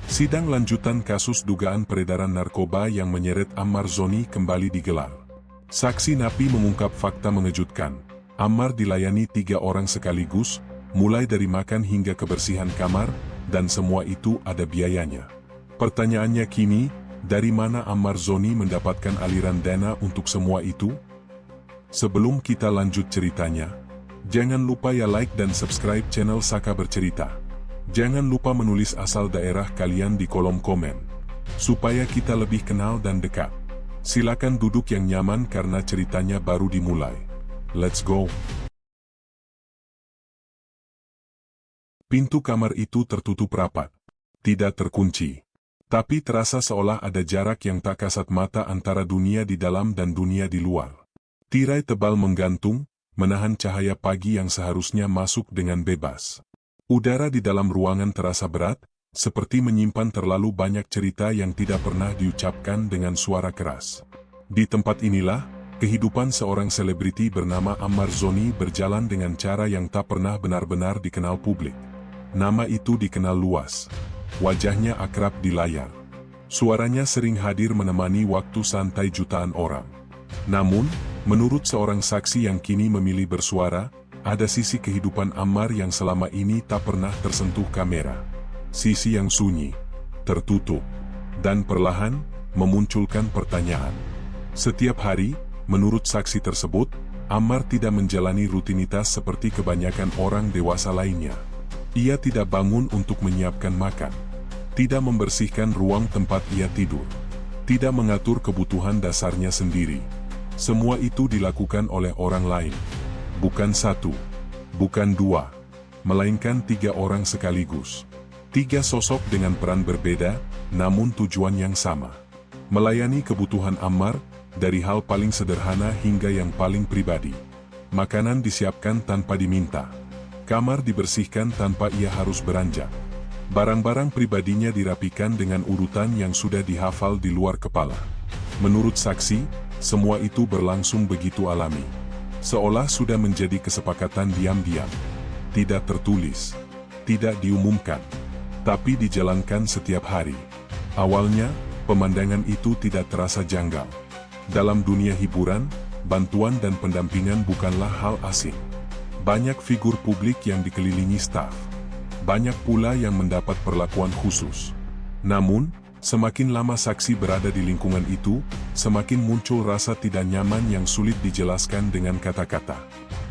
Sidang lanjutan kasus dugaan peredaran narkoba yang menyeret Ammar Zoni kembali digelar. Saksi napi mengungkap fakta mengejutkan. Ammar dilayani 3 orang sekaligus, mulai dari makan hingga kebersihan kamar, dan semua itu ada biayanya. Pertanyaannya kini, dari mana Ammar Zoni mendapatkan aliran dana untuk semua itu? Sebelum kita lanjut ceritanya, jangan lupa ya like dan subscribe channel Saka Bercerita. Jangan lupa menulis asal daerah kalian di kolom komen, supaya kita lebih kenal dan dekat. Silakan duduk yang nyaman karena ceritanya baru dimulai. Let's go! Pintu kamar itu tertutup rapat. Tidak terkunci. Tapi terasa seolah ada jarak yang tak kasat mata antara dunia di dalam dan dunia di luar. Tirai tebal menggantung, menahan cahaya pagi yang seharusnya masuk dengan bebas. Udara di dalam ruangan terasa berat, seperti menyimpan terlalu banyak cerita yang tidak pernah diucapkan dengan suara keras. Di tempat inilah, kehidupan seorang selebriti bernama Ammar Zoni berjalan dengan cara yang tak pernah benar-benar dikenal publik. Nama itu dikenal luas. Wajahnya akrab di layar. Suaranya sering hadir menemani waktu santai jutaan orang. Namun, menurut seorang saksi yang kini memilih bersuara, ada sisi kehidupan Ammar yang selama ini tak pernah tersentuh kamera. Sisi yang sunyi, tertutup, dan perlahan memunculkan pertanyaan. Setiap hari, menurut saksi tersebut, Ammar tidak menjalani rutinitas seperti kebanyakan orang dewasa lainnya. Ia tidak bangun untuk menyiapkan makan, tidak membersihkan ruang tempat ia tidur, tidak mengatur kebutuhan dasarnya sendiri. Semua itu dilakukan oleh orang lain. Bukan 1, bukan 2, melainkan 3 orang sekaligus. 3 sosok dengan peran berbeda, namun tujuan yang sama. Melayani kebutuhan Ammar, dari hal paling sederhana hingga yang paling pribadi. Makanan disiapkan tanpa diminta. Kamar dibersihkan tanpa ia harus beranjak. Barang-barang pribadinya dirapikan dengan urutan yang sudah dihafal di luar kepala. Menurut saksi, semua itu berlangsung begitu alami. Seolah sudah menjadi kesepakatan diam-diam. Tidak tertulis, tidak diumumkan, tapi dijalankan setiap hari. Awalnya, pemandangan itu tidak terasa janggal. Dalam dunia hiburan, bantuan dan pendampingan bukanlah hal asing. Banyak figur publik yang dikelilingi staf. Banyak pula yang mendapat perlakuan khusus. Namun, semakin lama saksi berada di lingkungan itu, semakin muncul rasa tidak nyaman yang sulit dijelaskan dengan kata-kata.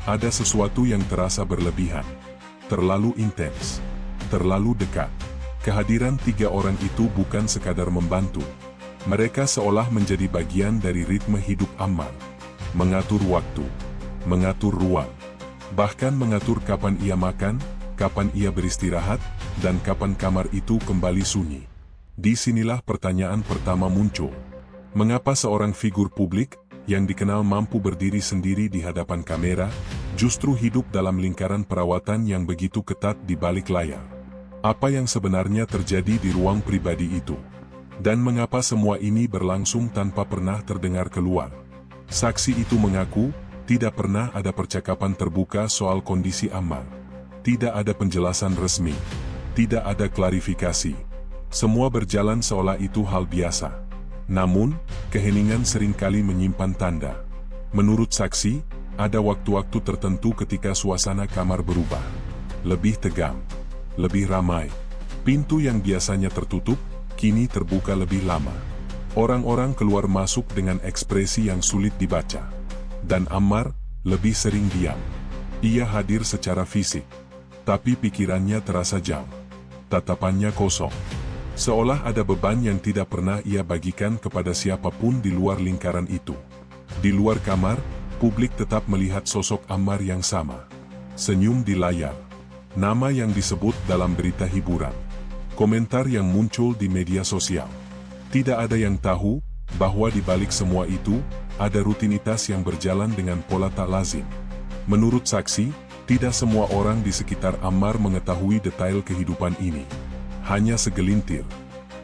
Ada sesuatu yang terasa berlebihan, terlalu intens, terlalu dekat. Kehadiran 3 orang itu bukan sekadar membantu. Mereka seolah menjadi bagian dari ritme hidup Ammar. Mengatur waktu, mengatur ruang, bahkan mengatur kapan ia makan, kapan ia beristirahat, dan kapan kamar itu kembali sunyi. Disinilah pertanyaan pertama muncul. Mengapa seorang figur publik, yang dikenal mampu berdiri sendiri di hadapan kamera, justru hidup dalam lingkaran perawatan yang begitu ketat di balik layar? Apa yang sebenarnya terjadi di ruang pribadi itu? Dan mengapa semua ini berlangsung tanpa pernah terdengar keluar? Saksi itu mengaku, tidak pernah ada percakapan terbuka soal kondisi Ammar. Tidak ada penjelasan resmi. Tidak ada klarifikasi. Semua berjalan seolah itu hal biasa. Namun, keheningan seringkali menyimpan tanda. Menurut saksi, ada waktu-waktu tertentu ketika suasana kamar berubah. Lebih tegang, lebih ramai. Pintu yang biasanya tertutup, kini terbuka lebih lama. Orang-orang keluar masuk dengan ekspresi yang sulit dibaca. Dan Ammar, lebih sering diam. Ia hadir secara fisik, tapi pikirannya terasa jauh. Tatapannya kosong. Seolah ada beban yang tidak pernah ia bagikan kepada siapapun di luar lingkaran itu. Di luar kamar, publik tetap melihat sosok Ammar yang sama. Senyum di layar. Nama yang disebut dalam berita hiburan. Komentar yang muncul di media sosial. Tidak ada yang tahu, bahwa di balik semua itu, ada rutinitas yang berjalan dengan pola tak lazim. Menurut saksi, tidak semua orang di sekitar Ammar mengetahui detail kehidupan ini. Hanya segelintir.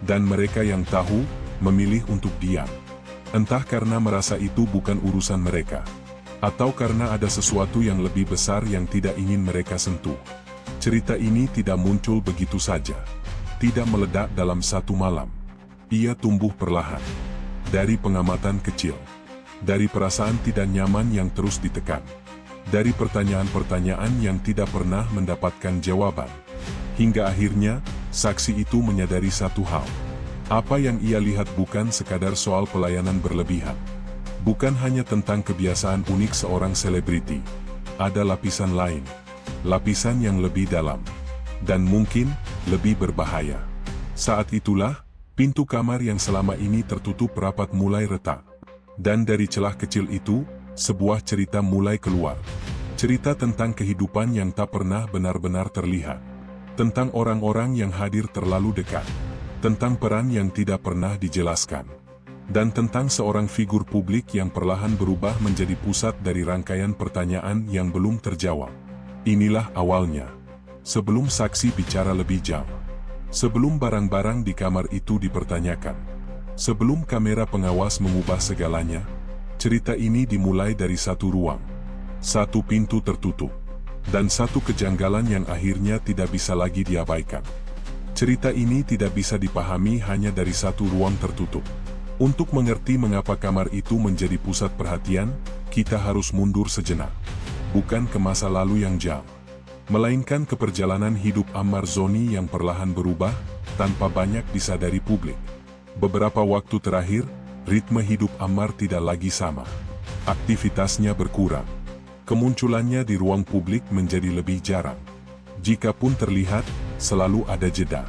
Dan mereka yang tahu, memilih untuk diam. Entah karena merasa itu bukan urusan mereka, atau karena ada sesuatu yang lebih besar yang tidak ingin mereka sentuh. Cerita ini tidak muncul begitu saja. tidak meledak dalam satu malam. Ia tumbuh perlahan. Dari pengamatan kecil. Dari perasaan tidak nyaman yang terus ditekan. Dari pertanyaan-pertanyaan yang tidak pernah mendapatkan jawaban. Hingga akhirnya, saksi itu menyadari satu hal. Apa yang ia lihat bukan sekadar soal pelayanan berlebihan. Bukan hanya tentang kebiasaan unik seorang selebriti. Ada lapisan lain. Lapisan yang lebih dalam. Dan mungkin, lebih berbahaya. Saat itulah, pintu kamar yang selama ini tertutup rapat mulai retak. Dan dari celah kecil itu, sebuah cerita mulai keluar. Cerita tentang kehidupan yang tak pernah benar-benar terlihat. Tentang orang-orang yang hadir terlalu dekat. Tentang peran yang tidak pernah dijelaskan. Dan tentang seorang figur publik yang perlahan berubah menjadi pusat dari rangkaian pertanyaan yang belum terjawab. Inilah awalnya. Sebelum saksi bicara lebih jauh. Sebelum barang-barang di kamar itu dipertanyakan. Sebelum kamera pengawas mengubah segalanya, cerita ini dimulai dari satu ruang. Satu pintu tertutup. Dan satu kejanggalan yang akhirnya tidak bisa lagi diabaikan. Cerita ini tidak bisa dipahami hanya dari satu ruang tertutup. Untuk mengerti mengapa kamar itu menjadi pusat perhatian, kita harus mundur sejenak. Bukan ke masa lalu yang jauh. Melainkan ke perjalanan hidup Ammar Zoni yang perlahan berubah, tanpa banyak disadari publik. Beberapa waktu terakhir, ritme hidup Ammar tidak lagi sama. Aktivitasnya berkurang. Kemunculannya di ruang publik menjadi lebih jarang. Jikapun terlihat, selalu ada jeda.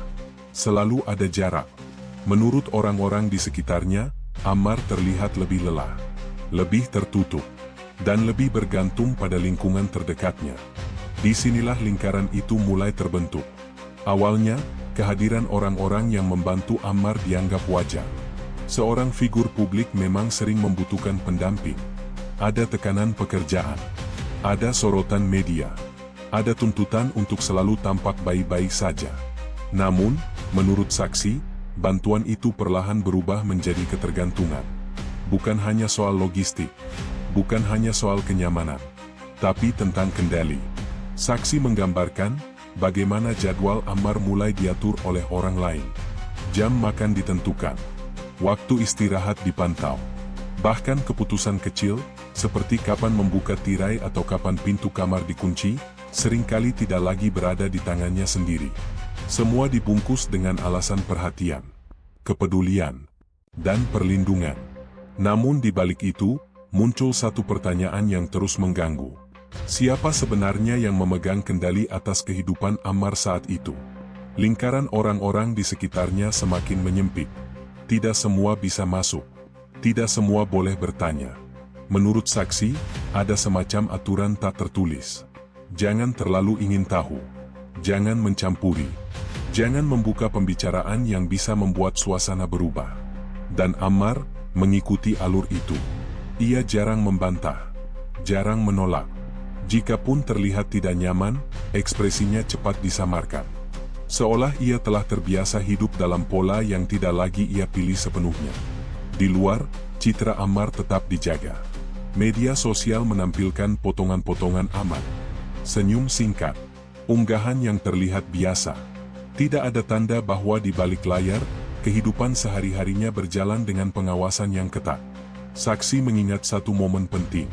Selalu ada jarak. Menurut orang-orang di sekitarnya, Ammar terlihat lebih lelah. Lebih tertutup. Dan lebih bergantung pada lingkungan terdekatnya. Disinilah lingkaran itu mulai terbentuk. Awalnya, kehadiran orang-orang yang membantu Ammar dianggap wajar. Seorang figur publik memang sering membutuhkan pendamping. Ada tekanan pekerjaan. Ada sorotan media. Ada tuntutan untuk selalu tampak baik-baik saja. Namun, menurut saksi, bantuan itu perlahan berubah menjadi ketergantungan. Bukan hanya soal logistik. Bukan hanya soal kenyamanan. Tapi tentang kendali. Saksi menggambarkan, bagaimana jadwal Ammar mulai diatur oleh orang lain. Jam makan ditentukan. Waktu istirahat dipantau. Bahkan keputusan kecil, seperti kapan membuka tirai atau kapan pintu kamar dikunci, seringkali tidak lagi berada di tangannya sendiri. Semua dibungkus dengan alasan perhatian, kepedulian, dan perlindungan. Namun di balik itu, muncul satu pertanyaan yang terus mengganggu. Siapa sebenarnya yang memegang kendali atas kehidupan Ammar saat itu? Lingkaran orang-orang di sekitarnya semakin menyempit. Tidak semua bisa masuk. Tidak semua boleh bertanya. Menurut saksi, ada semacam aturan tak tertulis. Jangan terlalu ingin tahu. Jangan mencampuri. Jangan membuka pembicaraan yang bisa membuat suasana berubah. Dan Ammar mengikuti alur itu. Ia jarang membantah. Jarang menolak. Jikapun terlihat tidak nyaman, ekspresinya cepat disamarkan. Seolah ia telah terbiasa hidup dalam pola yang tidak lagi ia pilih sepenuhnya. Di luar, citra Ammar tetap dijaga. Media sosial menampilkan potongan-potongan Ammar. Senyum singkat. Unggahan yang terlihat biasa. Tidak ada tanda bahwa di balik layar, kehidupan sehari-harinya berjalan dengan pengawasan yang ketat. Saksi mengingat satu momen penting.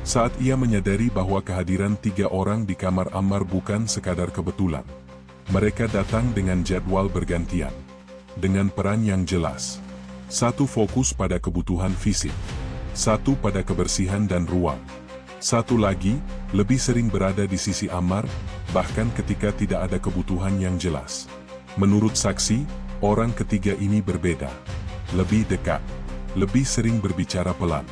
Saat ia menyadari bahwa kehadiran 3 orang di kamar Ammar bukan sekadar kebetulan. Mereka datang dengan jadwal bergantian. Dengan peran yang jelas. Satu fokus pada kebutuhan fisik. Satu pada kebersihan dan ruang. Satu lagi, lebih sering berada di sisi Ammar, bahkan ketika tidak ada kebutuhan yang jelas. Menurut saksi, orang ketiga ini berbeda. Lebih dekat. Lebih sering berbicara pelan.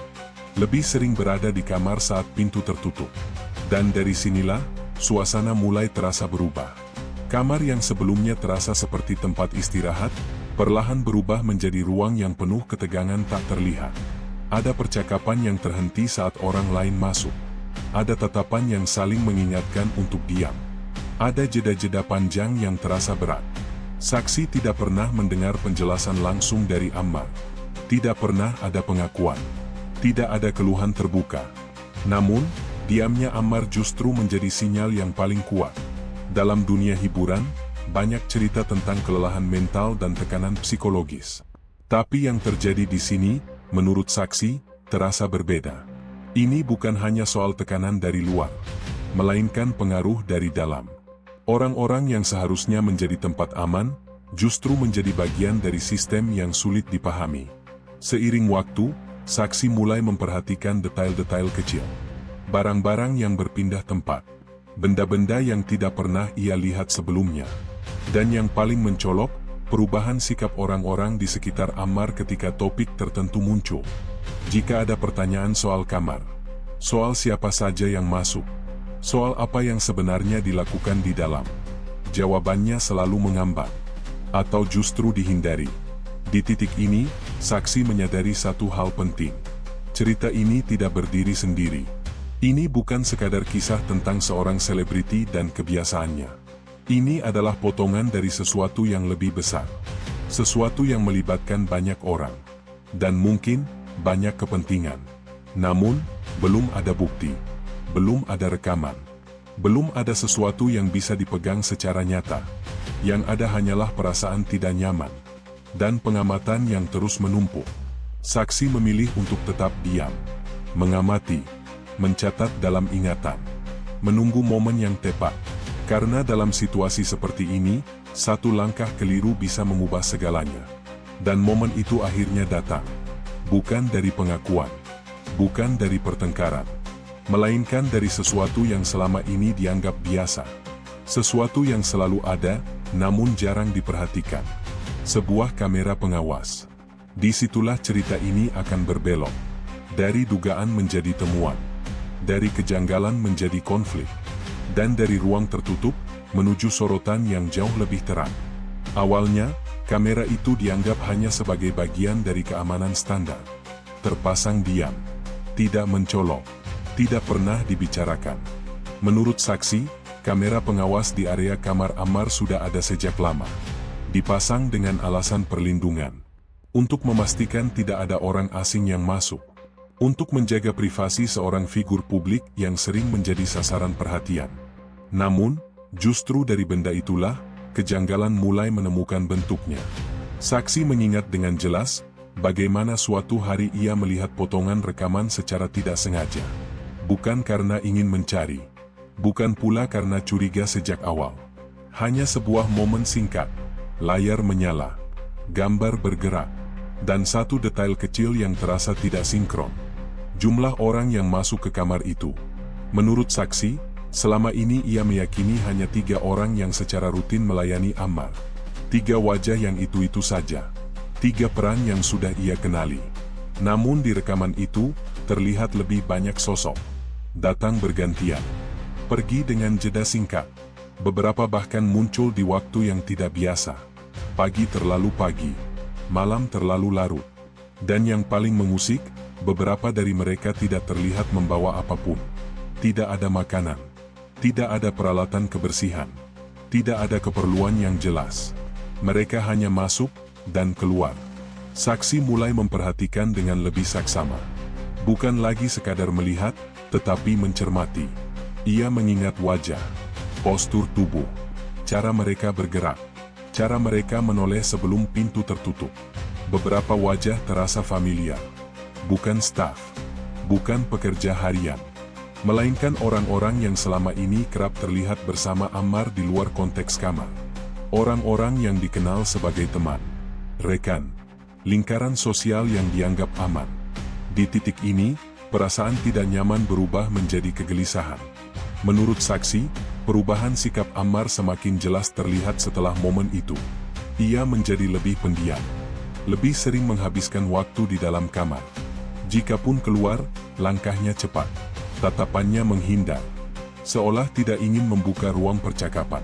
Lebih sering berada di kamar saat pintu tertutup. Dan dari sinilah, suasana mulai terasa berubah. Kamar yang sebelumnya terasa seperti tempat istirahat, perlahan berubah menjadi ruang yang penuh ketegangan tak terlihat. Ada percakapan yang terhenti saat orang lain masuk. Ada tatapan yang saling mengingatkan untuk diam. Ada jeda-jeda panjang yang terasa berat. Saksi tidak pernah mendengar penjelasan langsung dari Ammar. Tidak pernah ada pengakuan. Tidak ada keluhan terbuka. Namun, diamnya Ammar justru menjadi sinyal yang paling kuat. Dalam dunia hiburan, banyak cerita tentang kelelahan mental dan tekanan psikologis. Tapi yang terjadi di sini, menurut saksi, terasa berbeda. Ini bukan hanya soal tekanan dari luar, melainkan pengaruh dari dalam. Orang-orang yang seharusnya menjadi tempat aman, justru menjadi bagian dari sistem yang sulit dipahami. Seiring waktu, saksi mulai memperhatikan detail-detail kecil. Barang-barang yang berpindah tempat. Benda-benda yang tidak pernah ia lihat sebelumnya. Dan yang paling mencolok, perubahan sikap orang-orang di sekitar Ammar ketika topik tertentu muncul. Jika ada pertanyaan soal kamar, soal siapa saja yang masuk, soal apa yang sebenarnya dilakukan di dalam, jawabannya selalu mengambang, atau justru dihindari. Di titik ini, saksi menyadari satu hal penting. Cerita ini tidak berdiri sendiri. Ini bukan sekadar kisah tentang seorang selebriti dan kebiasaannya. Ini adalah potongan dari sesuatu yang lebih besar. Sesuatu yang melibatkan banyak orang. Dan mungkin, banyak kepentingan. Namun, belum ada bukti. Belum ada rekaman. Belum ada sesuatu yang bisa dipegang secara nyata. Yang ada hanyalah perasaan tidak nyaman. Dan pengamatan yang terus menumpuk. Saksi memilih untuk tetap diam. Mengamati. Mencatat dalam ingatan. Menunggu momen yang tepat. Karena dalam situasi seperti ini, satu langkah keliru bisa mengubah segalanya. Dan momen itu akhirnya datang. Bukan dari pengakuan. Bukan dari pertengkaran. Melainkan dari sesuatu yang selama ini dianggap biasa. Sesuatu yang selalu ada, namun jarang diperhatikan. Sebuah kamera pengawas. Disitulah cerita ini akan berbelok. Dari dugaan menjadi temuan. Dari kejanggalan menjadi konflik. Dan dari ruang tertutup, menuju sorotan yang jauh lebih terang. Awalnya, kamera itu dianggap hanya sebagai bagian dari keamanan standar. Terpasang diam. Tidak mencolok. Tidak pernah dibicarakan. Menurut saksi, kamera pengawas di area kamar Ammar sudah ada sejak lama. Dipasang dengan alasan perlindungan. Untuk memastikan tidak ada orang asing yang masuk. Untuk menjaga privasi seorang figur publik yang sering menjadi sasaran perhatian. Namun, justru dari benda itulah, kejanggalan mulai menemukan bentuknya. Saksi mengingat dengan jelas, bagaimana suatu hari ia melihat potongan rekaman secara tidak sengaja. Bukan karena ingin mencari. Bukan pula karena curiga sejak awal. Hanya sebuah momen singkat. Layar menyala. Gambar bergerak. Dan satu detail kecil yang terasa tidak sinkron. Jumlah orang yang masuk ke kamar itu. Menurut saksi, selama ini ia meyakini hanya 3 orang yang secara rutin melayani Ammar. 3 wajah yang itu-itu saja. 3 peran yang sudah ia kenali. Namun di rekaman itu, terlihat lebih banyak sosok. Datang bergantian. Pergi dengan jeda singkat. Beberapa bahkan muncul di waktu yang tidak biasa. Pagi terlalu pagi. Malam terlalu larut. Dan yang paling mengusik, beberapa dari mereka tidak terlihat membawa apapun. Tidak ada makanan. Tidak ada peralatan kebersihan. Tidak ada keperluan yang jelas. Mereka hanya masuk dan keluar. Saksi mulai memperhatikan dengan lebih saksama. Bukan lagi sekadar melihat, tetapi mencermati. Ia mengingat wajah, postur tubuh, cara mereka bergerak, cara mereka menoleh sebelum pintu tertutup. Beberapa wajah terasa familiar. Bukan staf, bukan pekerja harian, melainkan orang-orang yang selama ini kerap terlihat bersama Ammar di luar konteks kamar. Orang-orang yang dikenal sebagai teman, rekan, lingkaran sosial yang dianggap aman. Di titik ini, perasaan tidak nyaman berubah menjadi kegelisahan. Menurut saksi, perubahan sikap Ammar semakin jelas terlihat setelah momen itu. Ia menjadi lebih pendiam. Lebih sering menghabiskan waktu di dalam kamar. Jikapun keluar, langkahnya cepat. Tatapannya menghindar. Seolah tidak ingin membuka ruang percakapan.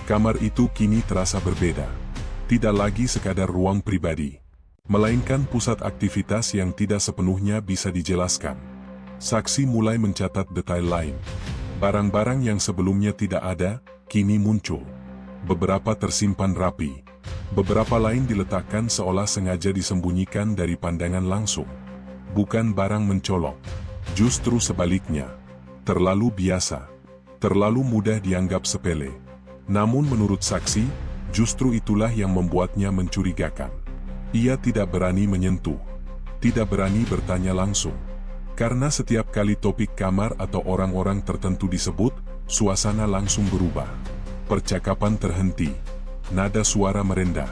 Kamar itu kini terasa berbeda. Tidak lagi sekadar ruang pribadi. Melainkan pusat aktivitas yang tidak sepenuhnya bisa dijelaskan. Saksi mulai mencatat detail lain. Barang-barang yang sebelumnya tidak ada, kini muncul. Beberapa tersimpan rapi. Beberapa lain diletakkan seolah sengaja disembunyikan dari pandangan langsung. Bukan barang mencolok. Justru sebaliknya. Terlalu biasa. Terlalu mudah dianggap sepele. Namun menurut saksi, justru itulah yang membuatnya mencurigakan. Ia tidak berani menyentuh, tidak berani bertanya langsung. Karena setiap kali topik kamar atau orang-orang tertentu disebut, suasana langsung berubah. Percakapan terhenti, nada suara merendah.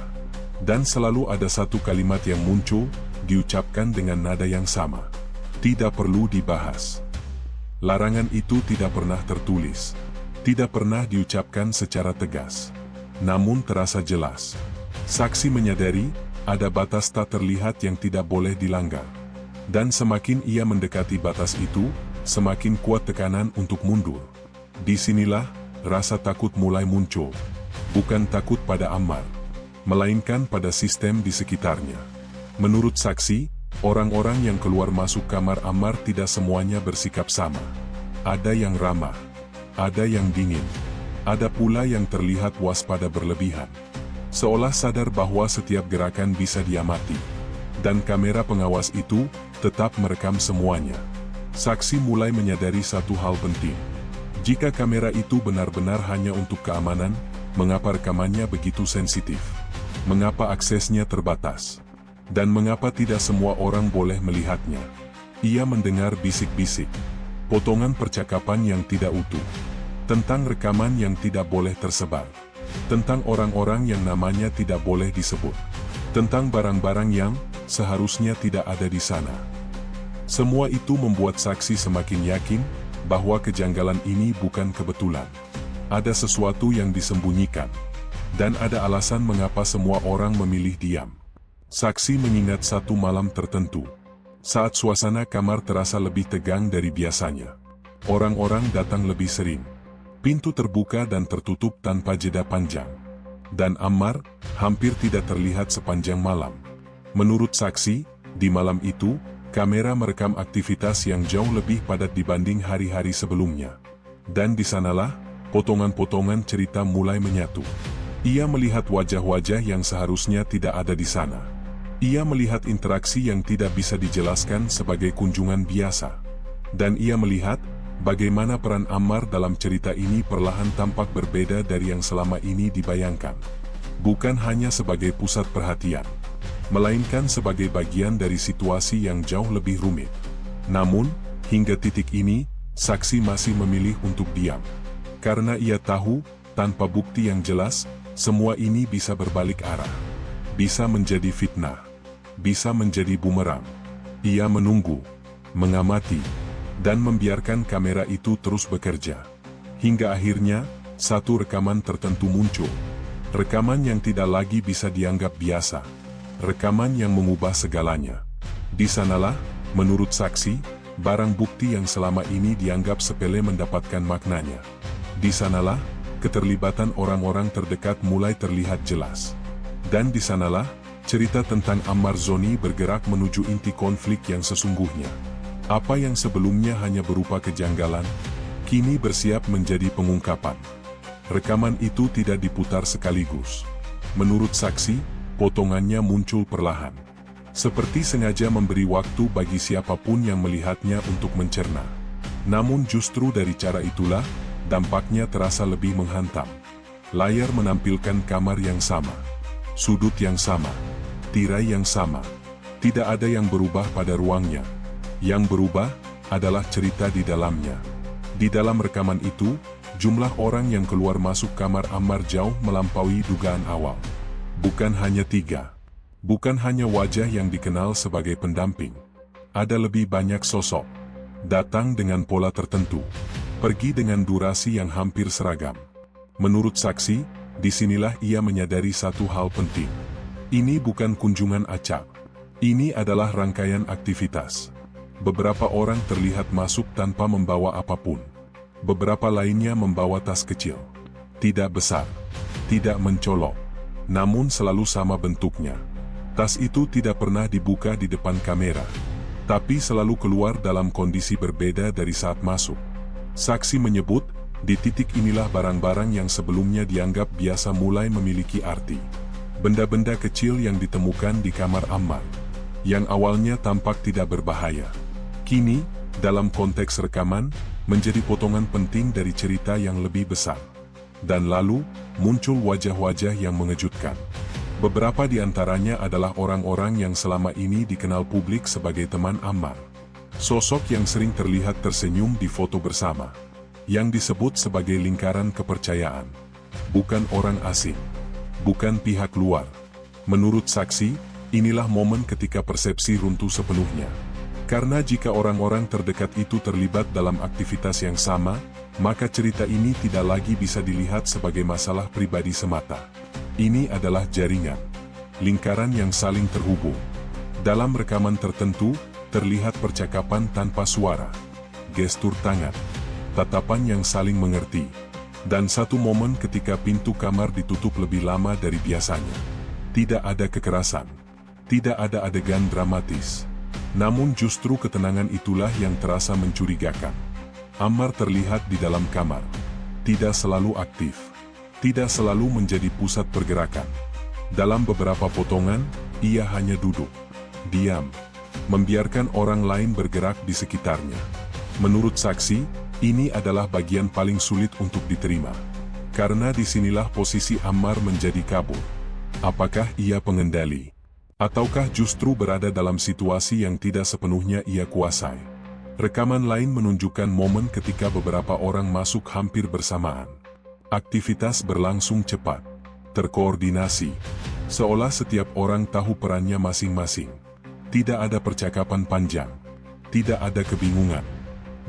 Dan selalu ada satu kalimat yang muncul, diucapkan dengan nada yang sama. Tidak perlu dibahas. Larangan itu tidak pernah tertulis. Tidak pernah diucapkan secara tegas. Namun terasa jelas. Saksi menyadari, ada batas tak terlihat yang tidak boleh dilanggar. Dan semakin ia mendekati batas itu, semakin kuat tekanan untuk mundur. Disinilah, rasa takut mulai muncul. Bukan takut pada Ammar, melainkan pada sistem di sekitarnya. Menurut saksi, orang-orang yang keluar masuk kamar Ammar tidak semuanya bersikap sama. Ada yang ramah, ada yang dingin, ada pula yang terlihat waspada berlebihan. Seolah sadar bahwa setiap gerakan bisa diamati. Dan kamera pengawas itu tetap merekam semuanya. Saksi mulai menyadari satu hal penting. Jika kamera itu benar-benar hanya untuk keamanan, mengapa rekamannya begitu sensitif? Mengapa aksesnya terbatas? Dan mengapa tidak semua orang boleh melihatnya? Ia mendengar bisik-bisik. Potongan percakapan yang tidak utuh. Tentang rekaman yang tidak boleh tersebar. Tentang orang-orang yang namanya tidak boleh disebut. Tentang barang-barang yang seharusnya tidak ada di sana. Semua itu membuat saksi semakin yakin bahwa kejanggalan ini bukan kebetulan. Ada sesuatu yang disembunyikan. Dan ada alasan mengapa semua orang memilih diam. Saksi mengingat satu malam tertentu. Saat suasana kamar terasa lebih tegang dari biasanya. Orang-orang datang lebih sering. Pintu terbuka dan tertutup tanpa jeda panjang. Dan Ammar hampir tidak terlihat sepanjang malam. Menurut saksi, di malam itu, kamera merekam aktivitas yang jauh lebih padat dibanding hari-hari sebelumnya. Dan di sanalah, potongan-potongan cerita mulai menyatu. Ia melihat wajah-wajah yang seharusnya tidak ada di sana. Ia melihat interaksi yang tidak bisa dijelaskan sebagai kunjungan biasa. Dan ia melihat, bagaimana peran Ammar dalam cerita ini perlahan tampak berbeda dari yang selama ini dibayangkan. Bukan hanya sebagai pusat perhatian, melainkan sebagai bagian dari situasi yang jauh lebih rumit. Namun, hingga titik ini, saksi masih memilih untuk diam. Karena ia tahu, tanpa bukti yang jelas, semua ini bisa berbalik arah. Bisa menjadi fitnah. Bisa menjadi bumerang. Ia menunggu, mengamati, dan membiarkan kamera itu terus bekerja. Hingga akhirnya, satu rekaman tertentu muncul. Rekaman yang tidak lagi bisa dianggap biasa. Rekaman yang mengubah segalanya. Di sanalah, menurut saksi, barang bukti yang selama ini dianggap sepele mendapatkan maknanya. Di sanalah, keterlibatan orang-orang terdekat mulai terlihat jelas. Dan di sanalah, cerita tentang Ammar Zoni bergerak menuju inti konflik yang sesungguhnya. Apa yang sebelumnya hanya berupa kejanggalan, kini bersiap menjadi pengungkapan. Rekaman itu tidak diputar sekaligus. Menurut saksi, potongannya muncul perlahan. Seperti sengaja memberi waktu bagi siapapun yang melihatnya untuk mencerna. Namun justru dari cara itulah, dampaknya terasa lebih menghantam. Layar menampilkan kamar yang sama. Sudut yang sama. Tirai yang sama. Tidak ada yang berubah pada ruangnya. Yang berubah adalah cerita di dalamnya. Di dalam rekaman itu, jumlah orang yang keluar masuk kamar Ammar jauh melampaui dugaan awal. Bukan hanya 3. Bukan hanya wajah yang dikenal sebagai pendamping. Ada lebih banyak sosok. Datang dengan pola tertentu. Pergi dengan durasi yang hampir seragam. Menurut saksi, disinilah ia menyadari satu hal penting. Ini bukan kunjungan acak. Ini adalah rangkaian aktivitas. Beberapa orang terlihat masuk tanpa membawa apapun. Beberapa lainnya membawa tas kecil. Tidak besar. Tidak mencolok. Namun selalu sama bentuknya. Tas itu tidak pernah dibuka di depan kamera. Tapi selalu keluar dalam kondisi berbeda dari saat masuk. Saksi menyebut, di titik inilah barang-barang yang sebelumnya dianggap biasa mulai memiliki arti. Benda-benda kecil yang ditemukan di kamar Ammar, yang awalnya tampak tidak berbahaya, kini, dalam konteks rekaman, menjadi potongan penting dari cerita yang lebih besar. Dan lalu, muncul wajah-wajah yang mengejutkan. Beberapa di antaranya adalah orang-orang yang selama ini dikenal publik sebagai teman Ammar. Sosok yang sering terlihat tersenyum di foto bersama. Yang disebut sebagai lingkaran kepercayaan. Bukan orang asing. Bukan pihak luar. Menurut saksi, inilah momen ketika persepsi runtuh sepenuhnya. Karena jika orang-orang terdekat itu terlibat dalam aktivitas yang sama, maka cerita ini tidak lagi bisa dilihat sebagai masalah pribadi semata. Ini adalah jaringan, lingkaran yang saling terhubung. Dalam rekaman tertentu, terlihat percakapan tanpa suara, gestur tangan, tatapan yang saling mengerti, dan satu momen ketika pintu kamar ditutup lebih lama dari biasanya. Tidak ada kekerasan, tidak ada adegan dramatis. Namun justru ketenangan itulah yang terasa mencurigakan. Ammar terlihat di dalam kamar. Tidak selalu aktif. Tidak selalu menjadi pusat pergerakan. Dalam beberapa potongan, ia hanya duduk. Diam. Membiarkan orang lain bergerak di sekitarnya. Menurut saksi, ini adalah bagian paling sulit untuk diterima. Karena disinilah posisi Ammar menjadi kabur. Apakah ia pengendali? Ataukah justru berada dalam situasi yang tidak sepenuhnya ia kuasai? Rekaman lain menunjukkan momen ketika beberapa orang masuk hampir bersamaan. Aktivitas berlangsung cepat, terkoordinasi, seolah setiap orang tahu perannya masing-masing. Tidak ada percakapan panjang, tidak ada kebingungan,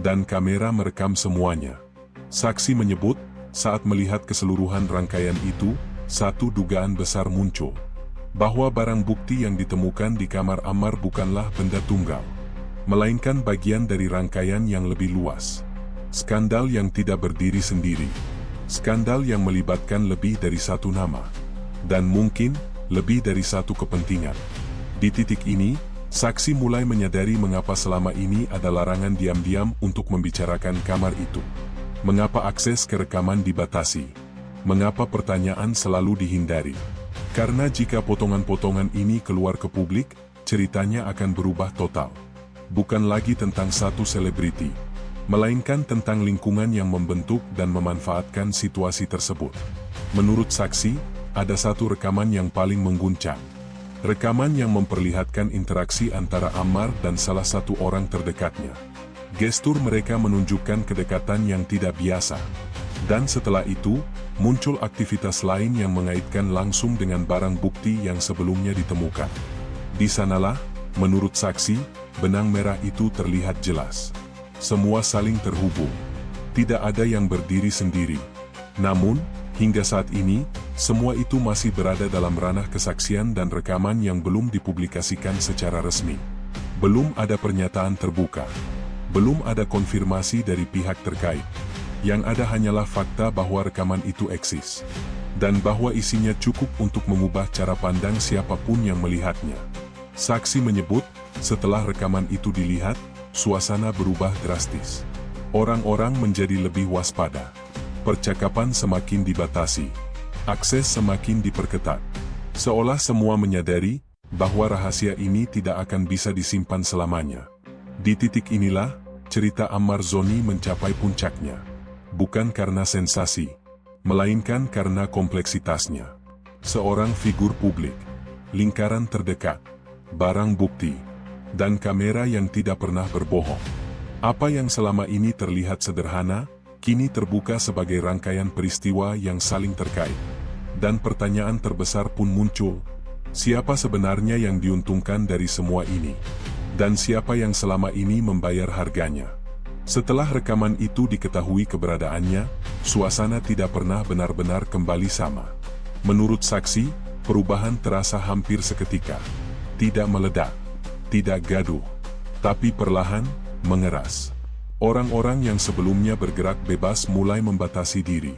dan kamera merekam semuanya. Saksi menyebut, saat melihat keseluruhan rangkaian itu, satu dugaan besar muncul. Bahwa barang bukti yang ditemukan di kamar Ammar bukanlah benda tunggal, melainkan bagian dari rangkaian yang lebih luas. Skandal yang tidak berdiri sendiri. Skandal yang melibatkan lebih dari satu nama. Dan mungkin, lebih dari satu kepentingan. Di titik ini, saksi mulai menyadari mengapa selama ini ada larangan diam-diam untuk membicarakan kamar itu. Mengapa akses ke rekaman dibatasi. Mengapa pertanyaan selalu dihindari. Karena jika potongan-potongan ini keluar ke publik, ceritanya akan berubah total. Bukan lagi tentang satu selebriti, melainkan tentang lingkungan yang membentuk dan memanfaatkan situasi tersebut. Menurut saksi, ada satu rekaman yang paling mengguncang. Rekaman yang memperlihatkan interaksi antara Ammar dan salah satu orang terdekatnya. Gestur mereka menunjukkan kedekatan yang tidak biasa. Dan setelah itu, muncul aktivitas lain yang mengaitkan langsung dengan barang bukti yang sebelumnya ditemukan. Di sanalah, menurut saksi, benang merah itu terlihat jelas. Semua saling terhubung. Tidak ada yang berdiri sendiri. Namun, hingga saat ini, semua itu masih berada dalam ranah kesaksian dan rekaman yang belum dipublikasikan secara resmi. Belum ada pernyataan terbuka. Belum ada konfirmasi dari pihak terkait. Yang ada hanyalah fakta bahwa rekaman itu eksis. Dan bahwa isinya cukup untuk mengubah cara pandang siapapun yang melihatnya. Saksi menyebut, setelah rekaman itu dilihat, suasana berubah drastis. Orang-orang menjadi lebih waspada. Percakapan semakin dibatasi. Akses semakin diperketat. Seolah semua menyadari, bahwa rahasia ini tidak akan bisa disimpan selamanya. Di titik inilah, cerita Ammar Zoni mencapai puncaknya. Bukan karena sensasi, melainkan karena kompleksitasnya. Seorang figur publik, lingkaran terdekat, barang bukti, dan kamera yang tidak pernah berbohong. Apa yang selama ini terlihat sederhana, kini terbuka sebagai rangkaian peristiwa yang saling terkait. Dan pertanyaan terbesar pun muncul, siapa sebenarnya yang diuntungkan dari semua ini? Dan siapa yang selama ini membayar harganya? Setelah rekaman itu diketahui keberadaannya, suasana tidak pernah benar-benar kembali sama. Menurut saksi, perubahan terasa hampir seketika. Tidak meledak, tidak gaduh, tapi perlahan, mengeras. Orang-orang yang sebelumnya bergerak bebas mulai membatasi diri.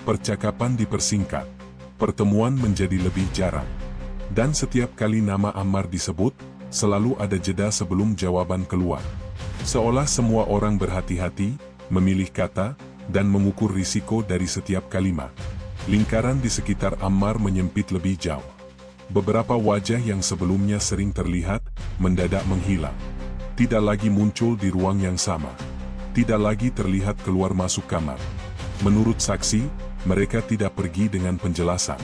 Percakapan dipersingkat, pertemuan menjadi lebih jarang. Dan setiap kali nama Ammar disebut, selalu ada jeda sebelum jawaban keluar. Seolah semua orang berhati-hati, memilih kata, dan mengukur risiko dari setiap kalimat. Lingkaran di sekitar Ammar menyempit lebih jauh. Beberapa wajah yang sebelumnya sering terlihat, mendadak menghilang. Tidak lagi muncul di ruang yang sama. Tidak lagi terlihat keluar masuk kamar. Menurut saksi, Mereka tidak pergi dengan penjelasan.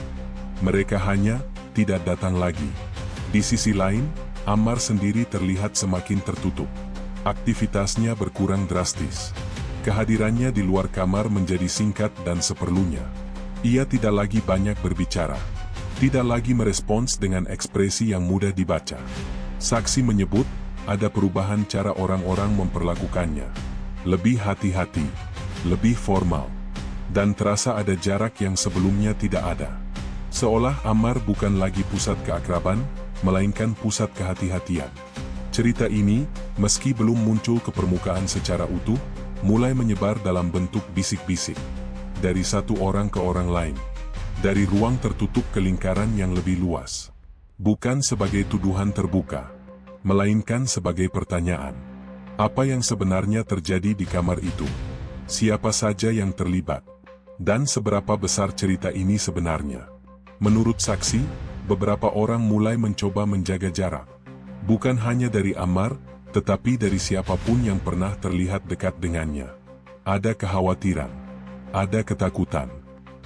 Mereka hanya tidak datang lagi. Di sisi lain, Ammar sendiri terlihat semakin tertutup. Aktivitasnya berkurang drastis. Kehadirannya di luar kamar menjadi singkat dan seperlunya. Ia tidak lagi banyak berbicara. Tidak lagi merespons dengan ekspresi yang mudah dibaca. Saksi menyebut, ada perubahan cara orang-orang memperlakukannya. Lebih hati-hati, lebih formal, dan terasa ada jarak yang sebelumnya tidak ada. Seolah Ammar bukan lagi pusat keakraban, melainkan pusat kehati-hatian. Cerita ini, meski belum muncul ke permukaan secara utuh, mulai menyebar dalam bentuk bisik-bisik. Dari satu orang ke orang lain. Dari ruang tertutup ke lingkaran yang lebih luas. Bukan sebagai tuduhan terbuka, melainkan sebagai pertanyaan. Apa yang sebenarnya terjadi di kamar itu? Siapa saja yang terlibat? Dan seberapa besar cerita ini sebenarnya? Menurut saksi, beberapa orang mulai mencoba menjaga jarak. Bukan hanya dari Ammar, tetapi dari siapapun yang pernah terlihat dekat dengannya. Ada kekhawatiran, ada ketakutan.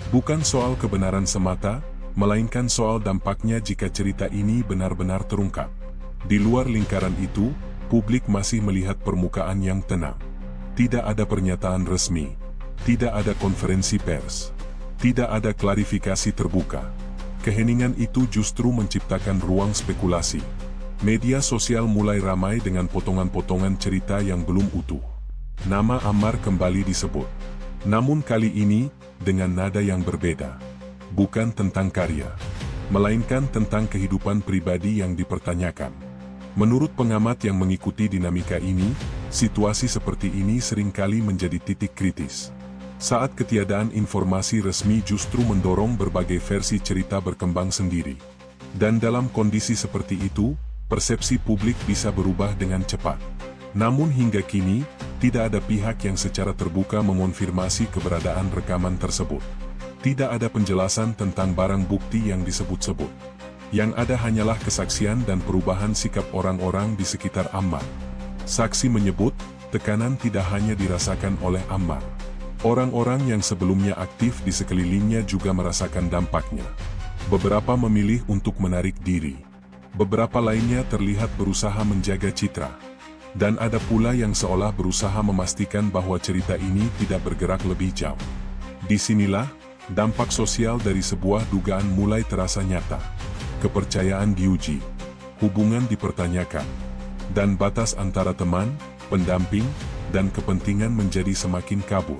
Bukan soal kebenaran semata, melainkan soal dampaknya jika cerita ini benar-benar terungkap. Di luar lingkaran itu, publik masih melihat permukaan yang tenang. Tidak ada pernyataan resmi, tidak ada konferensi pers, tidak ada klarifikasi terbuka. Keheningan itu justru menciptakan ruang spekulasi. Media sosial mulai ramai dengan potongan-potongan cerita yang belum utuh. Nama Ammar kembali disebut. Namun kali ini, dengan nada yang berbeda. Bukan tentang karya, melainkan tentang kehidupan pribadi yang dipertanyakan. Menurut pengamat yang mengikuti dinamika ini, situasi seperti ini seringkali menjadi titik kritis. Saat ketiadaan informasi resmi justru mendorong berbagai versi cerita berkembang sendiri. Dan dalam kondisi seperti itu, persepsi publik bisa berubah dengan cepat. Namun hingga kini, tidak ada pihak yang secara terbuka mengonfirmasi keberadaan rekaman tersebut. Tidak ada penjelasan tentang barang bukti yang disebut-sebut. Yang ada hanyalah kesaksian dan perubahan sikap orang-orang di sekitar Ammar. Saksi menyebut, tekanan tidak hanya dirasakan oleh Ammar. Orang-orang yang sebelumnya aktif di sekelilingnya juga merasakan dampaknya. Beberapa memilih untuk menarik diri. Beberapa lainnya terlihat berusaha menjaga citra. Dan ada pula yang seolah berusaha memastikan bahwa cerita ini tidak bergerak lebih jauh. Disinilah, dampak sosial dari sebuah dugaan mulai terasa nyata. Kepercayaan diuji, hubungan dipertanyakan, dan batas antara teman, pendamping, dan kepentingan menjadi semakin kabur.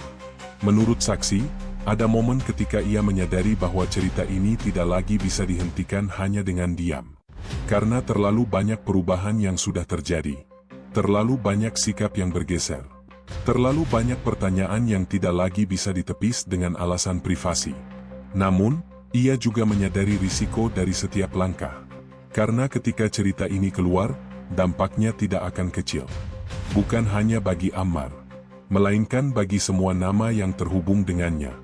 Menurut saksi, ada momen ketika ia menyadari bahwa cerita ini tidak lagi bisa dihentikan hanya dengan diam. Karena terlalu banyak perubahan yang sudah terjadi. Terlalu banyak sikap yang bergeser. Terlalu banyak pertanyaan yang tidak lagi bisa ditepis dengan alasan privasi. Namun, ia juga menyadari risiko dari setiap langkah. Karena ketika cerita ini keluar, dampaknya tidak akan kecil. Bukan hanya bagi Ammar, melainkan bagi semua nama yang terhubung dengannya.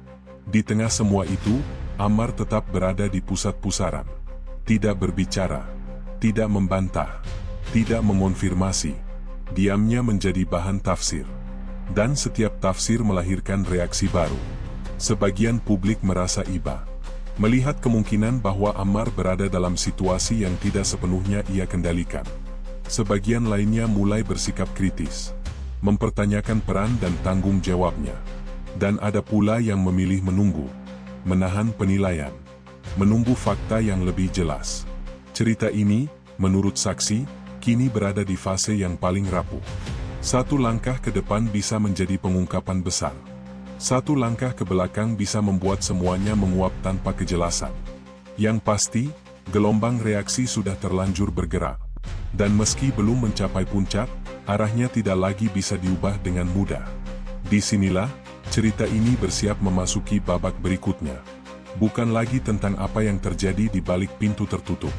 Di tengah semua itu, Ammar tetap berada di pusat pusaran. Tidak berbicara, tidak membantah, tidak mengonfirmasi. Diamnya menjadi bahan tafsir. Dan setiap tafsir melahirkan reaksi baru. Sebagian publik merasa iba. Melihat kemungkinan bahwa Ammar berada dalam situasi yang tidak sepenuhnya ia kendalikan. Sebagian lainnya mulai bersikap kritis. Mempertanyakan peran dan tanggung jawabnya. Dan ada pula yang memilih menunggu. Menahan penilaian. Menunggu fakta yang lebih jelas. Cerita ini, menurut saksi, kini berada di fase yang paling rapuh. Satu langkah ke depan bisa menjadi pengungkapan besar. Satu langkah ke belakang bisa membuat semuanya menguap tanpa kejelasan. Yang pasti, gelombang reaksi sudah terlanjur bergerak. Dan meski belum mencapai puncak, arahnya tidak lagi bisa diubah dengan mudah. Disinilah, cerita ini bersiap memasuki babak berikutnya. Bukan lagi tentang apa yang terjadi di balik pintu tertutup,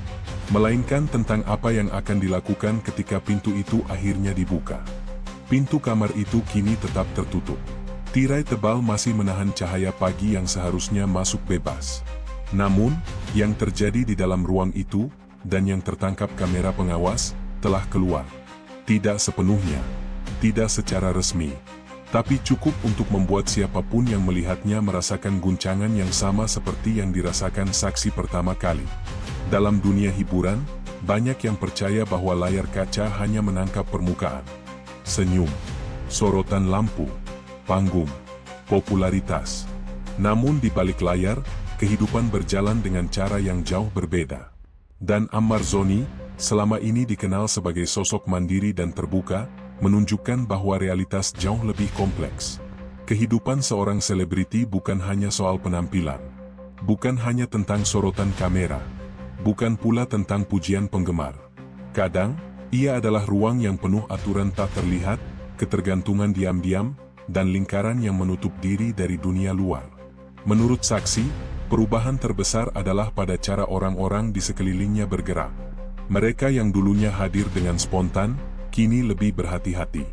melainkan tentang apa yang akan dilakukan ketika pintu itu akhirnya dibuka. Pintu kamar itu kini tetap tertutup. Tirai tebal masih menahan cahaya pagi yang seharusnya masuk bebas. Namun, yang terjadi di dalam ruang itu, dan yang tertangkap kamera pengawas, telah keluar. Tidak sepenuhnya, tidak secara resmi, Tapi cukup untuk membuat siapapun yang melihatnya merasakan guncangan yang sama seperti yang dirasakan saksi pertama kali. Dalam dunia hiburan, banyak yang percaya bahwa layar kaca hanya menangkap permukaan. Senyum, sorotan lampu, panggung, popularitas. Namun di balik layar, kehidupan berjalan dengan cara yang jauh berbeda. Dan Ammar Zoni, selama ini dikenal sebagai sosok mandiri dan terbuka, menunjukkan bahwa realitas jauh lebih kompleks. Kehidupan seorang selebriti bukan hanya soal penampilan. Bukan hanya tentang sorotan kamera. Bukan pula tentang pujian penggemar. Kadang, ia adalah ruang yang penuh aturan tak terlihat, ketergantungan diam-diam, dan lingkaran yang menutup diri dari dunia luar. Menurut saksi, perubahan terbesar adalah pada cara orang-orang di sekelilingnya bergerak. Mereka yang dulunya hadir dengan spontan, kini lebih berhati-hati,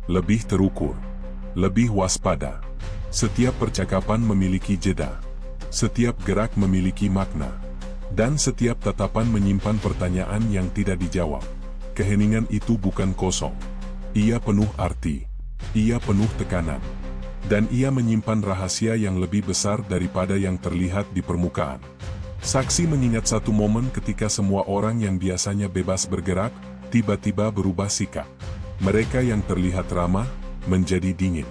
lebih terukur, lebih waspada. Setiap percakapan memiliki jeda, setiap gerak memiliki makna, dan setiap tatapan menyimpan pertanyaan yang tidak dijawab. Keheningan itu bukan kosong, ia penuh arti, ia penuh tekanan, dan ia menyimpan rahasia yang lebih besar daripada yang terlihat di permukaan. Saksi mengingat satu momen ketika semua orang yang biasanya bebas bergerak, tiba-tiba berubah sikap. Mereka yang terlihat ramah, menjadi dingin.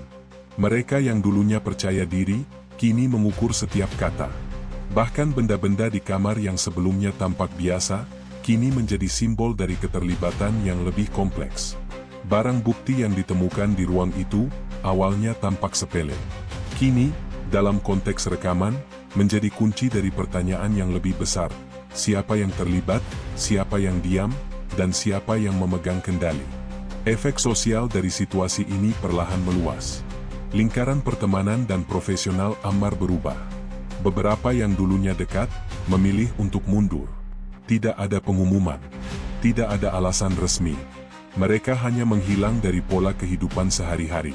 Mereka yang dulunya percaya diri, kini mengukur setiap kata. Bahkan benda-benda di kamar yang sebelumnya tampak biasa, kini menjadi simbol dari keterlibatan yang lebih kompleks. Barang bukti yang ditemukan di ruang itu, awalnya tampak sepele. Kini, dalam konteks rekaman, menjadi kunci dari pertanyaan yang lebih besar. Siapa yang terlibat, siapa yang diam, dan siapa yang memegang kendali. Efek sosial dari situasi ini perlahan meluas. Lingkaran pertemanan dan profesional Ammar berubah. Beberapa yang dulunya dekat, memilih untuk mundur. Tidak ada pengumuman. Tidak ada alasan resmi. Mereka hanya menghilang dari pola kehidupan sehari-hari.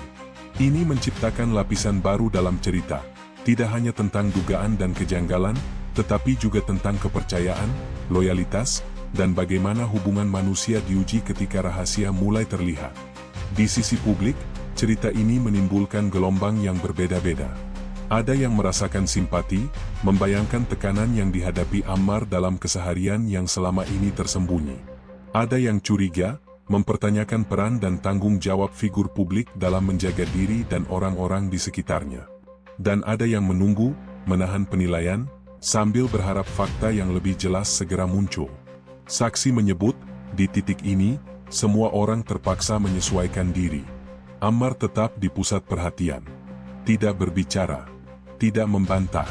Ini menciptakan lapisan baru dalam cerita. Tidak hanya tentang dugaan dan kejanggalan, tetapi juga tentang kepercayaan, loyalitas, dan bagaimana hubungan manusia diuji ketika rahasia mulai terlihat. Di sisi publik, cerita ini menimbulkan gelombang yang berbeda-beda. Ada yang merasakan simpati, membayangkan tekanan yang dihadapi Ammar dalam keseharian yang selama ini tersembunyi. Ada yang curiga, mempertanyakan peran dan tanggung jawab figur publik dalam menjaga diri dan orang-orang di sekitarnya. Dan ada yang menunggu, menahan penilaian, sambil berharap fakta yang lebih jelas segera muncul. Saksi menyebut, di titik ini, semua orang terpaksa menyesuaikan diri. Ammar tetap di pusat perhatian. Tidak berbicara. Tidak membantah.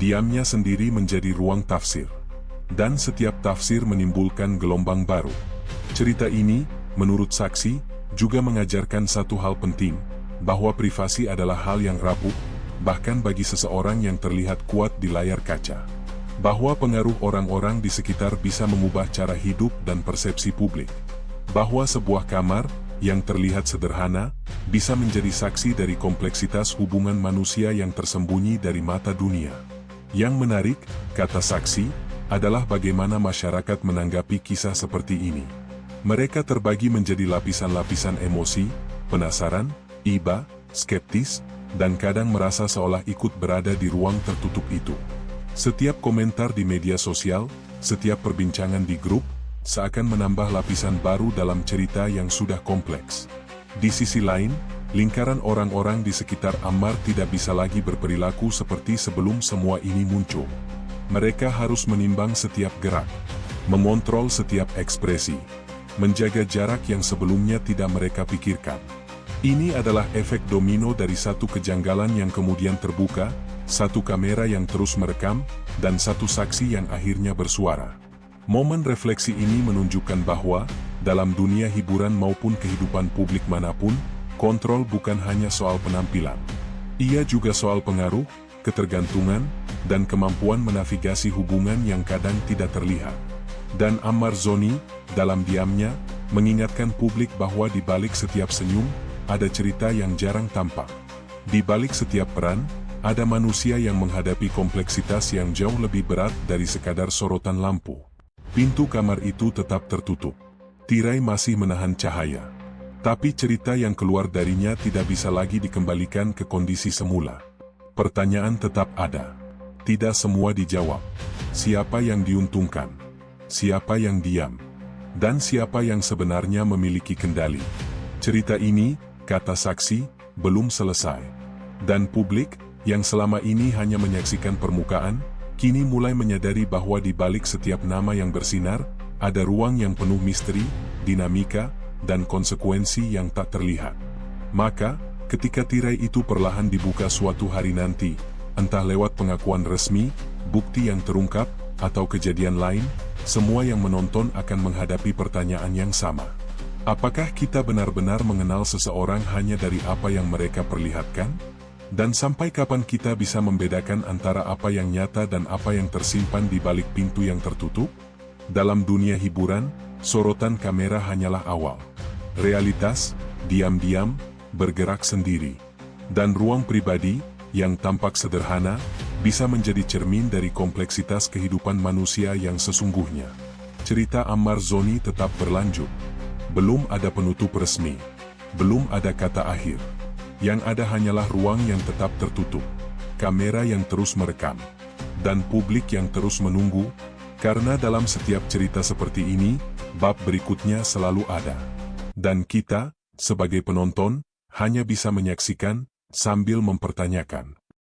Diamnya sendiri menjadi ruang tafsir. Dan setiap tafsir menimbulkan gelombang baru. Cerita ini, menurut saksi, juga mengajarkan satu hal penting, bahwa privasi adalah hal yang rapuh, bahkan bagi seseorang yang terlihat kuat di layar kaca. Bahwa pengaruh orang-orang di sekitar bisa mengubah cara hidup dan persepsi publik. Bahwa sebuah kamar, yang terlihat sederhana, bisa menjadi saksi dari kompleksitas hubungan manusia yang tersembunyi dari mata dunia. Yang menarik, kata saksi, adalah bagaimana masyarakat menanggapi kisah seperti ini. Mereka terbagi menjadi lapisan-lapisan emosi, penasaran, iba, skeptis, dan kadang merasa seolah ikut berada di ruang tertutup itu. Setiap komentar di media sosial, setiap perbincangan di grup, seakan menambah lapisan baru dalam cerita yang sudah kompleks. Di sisi lain, lingkaran orang-orang di sekitar Ammar tidak bisa lagi berperilaku seperti sebelum semua ini muncul. Mereka harus menimbang setiap gerak, mengontrol setiap ekspresi, menjaga jarak yang sebelumnya tidak mereka pikirkan. Ini adalah efek domino dari satu kejanggalan yang kemudian terbuka, satu kamera yang terus merekam, dan satu saksi yang akhirnya bersuara. Momen refleksi ini menunjukkan bahwa, dalam dunia hiburan maupun kehidupan publik manapun, kontrol bukan hanya soal penampilan. Ia juga soal pengaruh, ketergantungan, dan kemampuan menavigasi hubungan yang kadang tidak terlihat. Dan Ammar Zoni, dalam diamnya, mengingatkan publik bahwa di balik setiap senyum, ada cerita yang jarang tampak. Di balik setiap peran, ada manusia yang menghadapi kompleksitas yang jauh lebih berat dari sekadar sorotan lampu. Pintu kamar itu tetap tertutup. Tirai masih menahan cahaya. Tapi cerita yang keluar darinya tidak bisa lagi dikembalikan ke kondisi semula. Pertanyaan tetap ada. Tidak semua dijawab. Siapa yang diuntungkan? Siapa yang diam? Dan siapa yang sebenarnya memiliki kendali? Cerita ini, kata saksi, belum selesai. Dan publik, yang selama ini hanya menyaksikan permukaan, kini mulai menyadari bahwa di balik setiap nama yang bersinar, ada ruang yang penuh misteri, dinamika, dan konsekuensi yang tak terlihat. Maka, ketika tirai itu perlahan dibuka suatu hari nanti, entah lewat pengakuan resmi, bukti yang terungkap, atau kejadian lain, semua yang menonton akan menghadapi pertanyaan yang sama. Apakah kita benar-benar mengenal seseorang hanya dari apa yang mereka perlihatkan? Dan sampai kapan kita bisa membedakan antara apa yang nyata dan apa yang tersimpan di balik pintu yang tertutup? Dalam dunia hiburan, sorotan kamera hanyalah awal. Realitas, diam-diam, bergerak sendiri. Dan ruang pribadi, yang tampak sederhana, bisa menjadi cermin dari kompleksitas kehidupan manusia yang sesungguhnya. Cerita Ammar Zoni tetap berlanjut. Belum ada penutup resmi. Belum ada kata akhir. Yang ada hanyalah ruang yang tetap tertutup. Kamera yang terus merekam. Dan publik yang terus menunggu. Karena dalam setiap cerita seperti ini, bab berikutnya selalu ada. Dan kita, sebagai penonton, hanya bisa menyaksikan, sambil mempertanyakan.